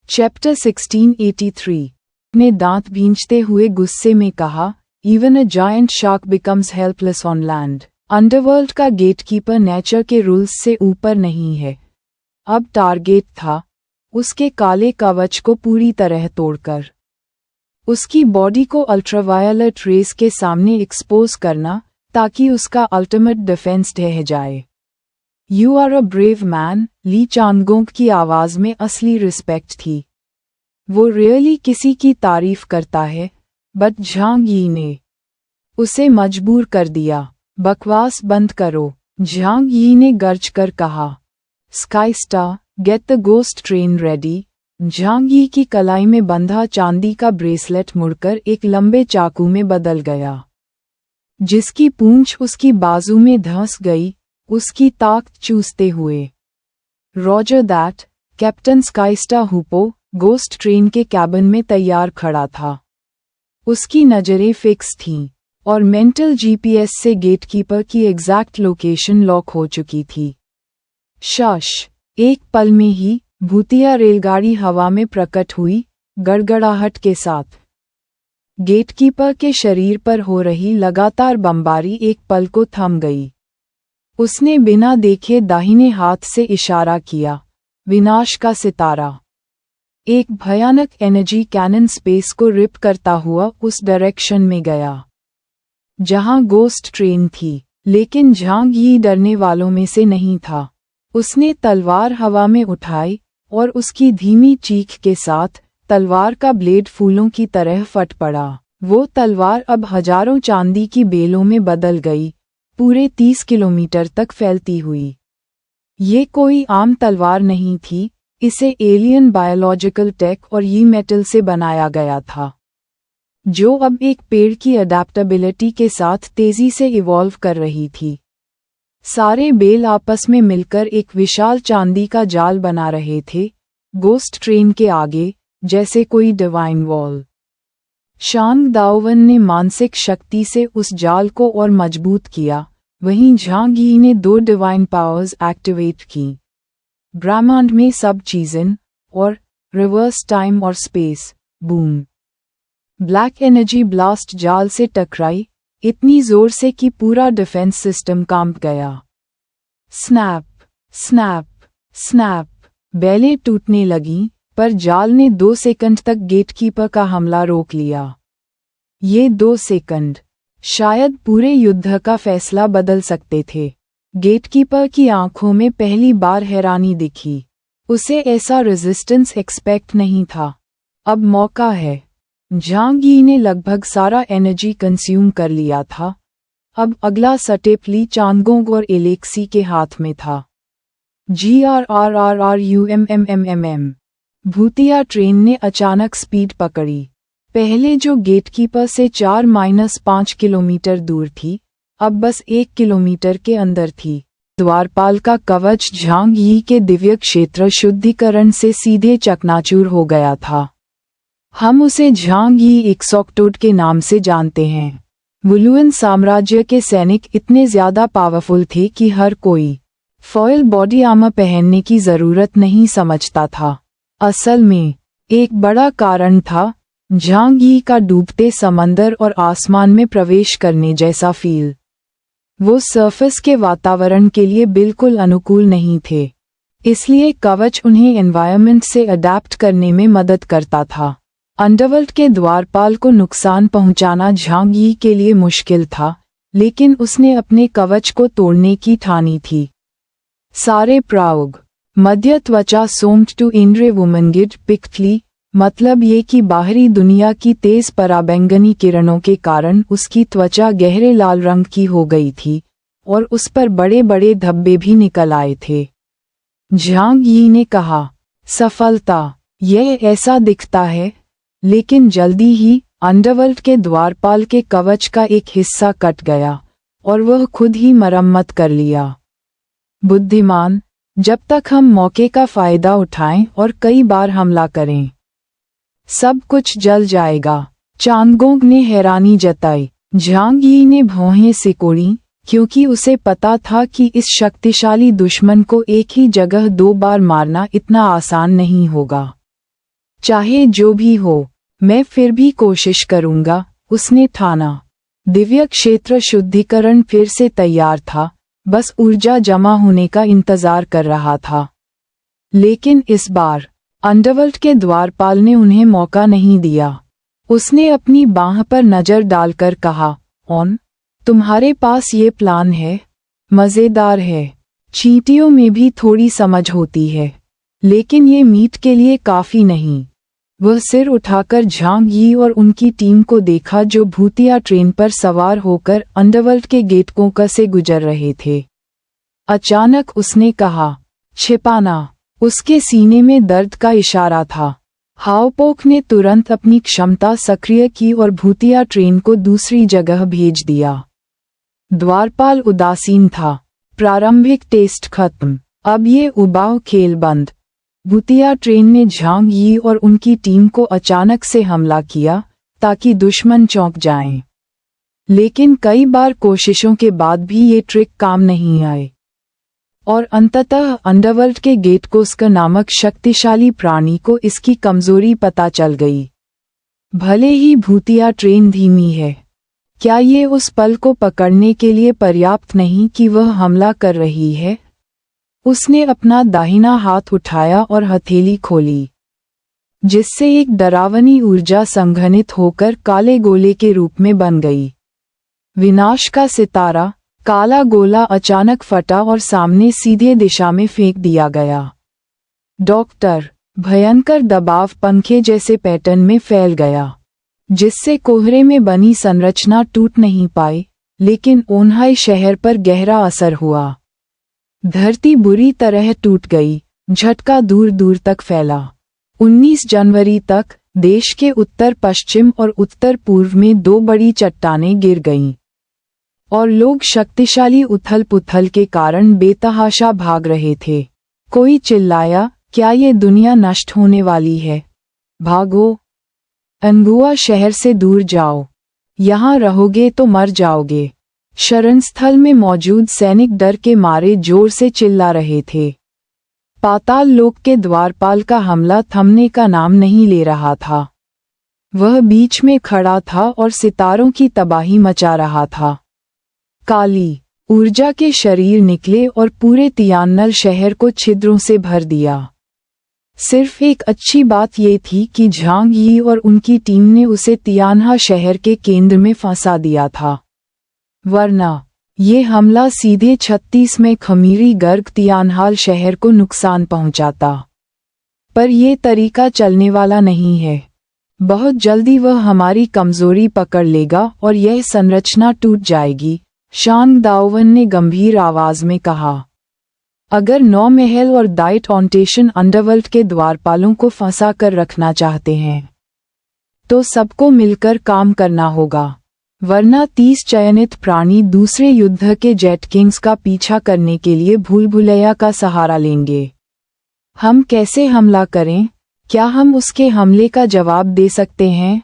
Chapter 1683 ने दांत भींचते हुए गुस्से में कहा, even a giant shark becomes helpless on land. Underworld का गेटकीपर नेचर के रूल्स से ऊपर नहीं है। अब टारगेट था उसके काले कवच को पूरी तरह तोड़कर उसकी बॉडी को अल्ट्रावायलेट रेस के सामने एक्सपोज करना, ताकि उसका अल्टीमेट डिफेंस ढह जाए। You are a brave man, Li Changgong की आवाज में असली रिस्पेक्ट थी। वो रियली किसी की तारीफ करता है, बट झांग यी ने उसे मजबूर कर दिया। बकवास बंद करो, झांग यी ने गर्ज कर कहा। Skystar, get the ghost train ready. Zhang Yi की कलाई में बंधा चांदी का ब्रेसलेट मुड़कर एक लंबे चाकू में बदल गया, जिसकी पूंछ उसकी बाजू में धंस गई, उसकी ताकत चूसते हुए। Roger that, captain Skystar Hupo ghost train के कैबिन में तैयार खड़ा था। उसकी नजरें फिक्स थीं और मेंटल जीपीएस से गेटकीपर की एग्जैक्ट लोकेशन लॉक हो चुकी थी। शश, एक पल में ही भूतिया रेलगाड़ी हवा में प्रकट हुई, गड़गड़ाहट के साथ। गेटकीपर के शरीर पर हो रही लगातार बमबारी एक पल को थम गई। उसने बिना देखे दाहिने हाथ से इशारा किया। विनाश का सितारा। एक भयानक एनर्जी कैनन स्पेस को रिप करता हुआ उस डायरेक्शन में गया जहां गोस्ट ट्रेन थी, लेकिन झांग यी डरने वालों में से नहीं था। उसने तलवार हवा में उठाई और उसकी धीमी चीख के साथ तलवार का ब्लेड फूलों की तरह फट पड़ा। वो तलवार अब हजारों चांदी की बेलों में बदल गई, पूरे 30 किलोमीटर तक फैलती हुई। ये कोई आम तलवार नहीं थी, इसे एलियन बायोलॉजिकल टेक और यी मेटल से बनाया गया था, जो अब एक पेड़ की अडेप्टेबिलिटी के साथ तेजी से इवॉल्व कर रही थी। सारे बेल आपस में मिलकर एक विशाल चांदी का जाल बना रहे थे, गोस्ट ट्रेन के आगे, जैसे कोई डिवाइन वॉल। शांग दाओवन ने मानसिक शक्ति से उस जाल को और मजबूत किया, वहीं झांग यी ने 2 डिवाइन पावर्स एक्टिवेट की, ब्रह्मांड में सब चीजें और रिवर्स टाइम और space. Boom. Black energy blast जाल से टकराई, इतनी जोर से कि पूरा डिफेंस सिस्टम कांप गया। Snap, snap, snap. बेलें टूटने लगीं, पर जाल ने 2 सेकंड तक गेटकीपर का हमला रोक लिया। ये 2 सेकंड शायद पूरे युद्ध का फैसला बदल सकते थे। गेटकीपर की आंखों में पहली बार हैरानी दिखी। उसे ऐसा रेजिस्टेंस एक्सपेक्ट नहीं था। अब मौका है। झांग यी ने लगभग सारा एनर्जी कंज्यूम कर लिया था। अब अगला स्टेप ली चांगगोंग और एलेक्सी के हाथ में था। GRRRRUMMMMM। भूतिया ट्रेन ने अचानक स्पीड पकड़ी। पहले जो गेटकीपर से 4-5 किलोमीटर दूर थी, अब बस 1 किलोमीटर के अंदर थी। द्वारपाल का कवच झांग यी के दिव्य क्षेत्र शुद्धिकरण से सीधे चकनाचूर हो गया था। हम उसे झांग यी एक्सॉक्टोड के नाम से जानते हैं। वुलुअन साम्राज्य के सैनिक इतने ज्यादा पावरफुल थे कि हर कोई फॉयल बॉडी आर्मर पहनने की जरूरत नहीं समझता था। असल में एक बड़ा कारण था झांग यी का डूबते समंदर और आसमान में प्रवेश करने जैसा फील। वो सरफेस के वातावरण के लिए बिल्कुल अनुकूल नहीं थे, इसलिए कवच उन्हें एनवायरनमेंट से अडैप्ट करने में मदद करता था। अंडरवर्ल्ड के द्वारपाल को नुकसान पहुंचाना झांग यी के लिए मुश्किल था, लेकिन उसने अपने कवच को तोड़ने की ठानी थी। सारे प्राउग मध्य त्वचा सोम्ड टू इंड्रे वुमनगिड पिक्टली, मतलब ये कि बाहरी दुनिया की तेज पराबैंगनी किरणों के कारण उसकी त्वचा गहरे लाल रंग की हो गई थी और उस पर बड़े बड़े धब्बे भी निकल आए थे। झांग यी ने कहा, सफलता। यह ऐसा दिखता है, लेकिन जल्दी ही अंडरवर्ल्ड के द्वारपाल के कवच का एक हिस्सा कट गया और वह खुद ही मरम्मत कर लिया। बुद्धिमान, जब तक हम मौके का फायदा उठाएं और कई बार हमला करें, सब कुछ जल जाएगा। चांगगोंग ने हैरानी जताई। झांग यी ने भौहें सिकोड़ी, क्योंकि उसे पता था कि इस शक्तिशाली दुश्मन को एक ही जगह 2 बार मारना इतना आसान नहीं होगा। चाहे जो भी हो, मैं फिर भी कोशिश करूंगा, उसने ठाना। दिव्य क्षेत्र शुद्धिकरण फिर से तैयार था, बस ऊर्जा जमा होने का इंतजार कर रहा था। लेकिन इस बार अंडरवर्ल्ड के द्वारपाल ने उन्हें मौका नहीं दिया। उसने अपनी बाह पर नजर डालकर कहा, ऑन, तुम्हारे पास ये प्लान है? मजेदार है। चींटियों में भी थोड़ी समझ होती है, लेकिन ये मीट के लिए काफी नहीं। वह सिर उठाकर झांग यी और उनकी टीम को देखा जो भूतिया ट्रेन पर सवार होकर अंडरवर्ल्ड के गेटकों से गुजर रहे थे। अचानक उसने कहा, छिपाना। उसके सीने में दर्द का इशारा था। हावपोक ने तुरंत अपनी क्षमता सक्रिय की और भूतिया ट्रेन को दूसरी जगह भेज दिया। द्वारपाल उदासीन था। प्रारंभिक टेस्ट खत्म, अब ये उबाऊ खेल बंद। भूतिया ट्रेन ने झांग यी और उनकी टीम को अचानक से हमला किया ताकि दुश्मन चौंक जाएं। लेकिन कई बार कोशिशों के बाद भी ये ट्रिक काम नहीं आए और अंततः अंडरवर्ल्ड के गेटकोस्क नामक शक्तिशाली प्राणी को इसकी कमजोरी पता चल गई। भले ही भूतिया ट्रेन धीमी है, क्या ये उस पल को पकड़ने के लिए पर्याप्त नहीं कि वह हमला कर रही है? उसने अपना दाहिना हाथ उठाया और हथेली खोली, जिससे एक डरावनी ऊर्जा संघनित होकर काले गोले के रूप में बन गई। विनाश का सितारा, काला गोला अचानक फटा और सामने सीधे दिशा में फेंक दिया गया। डॉक्टर, भयंकर दबाव पंखे जैसे पैटर्न में फैल गया, जिससे कोहरे में बनी संरचना टूट नहीं पाई, लेकिन ओन्हाई शहर पर गहरा असर हुआ। धरती बुरी तरह टूट गई, झटका दूर दूर तक फैला। 19 जनवरी तक देश के उत्तर पश्चिम और उत्तर पूर्व में 2 बड़ी चट्टानें गिर गईं, और लोग शक्तिशाली उथल पुथल के कारण बेतहाशा भाग रहे थे। कोई चिल्लाया, क्या ये दुनिया नष्ट होने वाली है? भागो, अंगुआ शहर से दूर जाओ, यहाँ रहोगे तो मर जाओगे। शरणस्थल में मौजूद सैनिक डर के मारे जोर से चिल्ला रहे थे। पाताल लोक के द्वारपाल का हमला थमने का नाम नहीं ले रहा था। वह बीच में खड़ा था और सितारों की तबाही मचा रहा था। काली ऊर्जा के शरीर निकले और पूरे तियान्नल शहर को छिद्रों से भर दिया। सिर्फ एक अच्छी बात ये थी कि झांग यी और उनकी टीम ने उसे तियान्हा शहर के केंद्र में फंसा दिया था, वरना ये हमला सीधे 36 में खमीरी गर्ग तियानहाल शहर को नुकसान पहुंचाता। पर यह तरीका चलने वाला नहीं है। बहुत जल्दी वह हमारी कमजोरी पकड़ लेगा और यह संरचना टूट जाएगी, शांग दाओवन ने गंभीर आवाज में कहा। अगर 9 महल और दाइट ऑन्टेशन अंडरवर्ल्ड के द्वारपालों को फंसा कर रखना चाहते हैं, तो सबको मिलकर काम करना होगा, वरना 30 चयनित प्राणी दूसरे युद्ध के जेट किंग्स का पीछा करने के लिए भूल भुलैया का सहारा लेंगे। हम कैसे हमला करें? क्या हम उसके हमले का जवाब दे सकते हैं?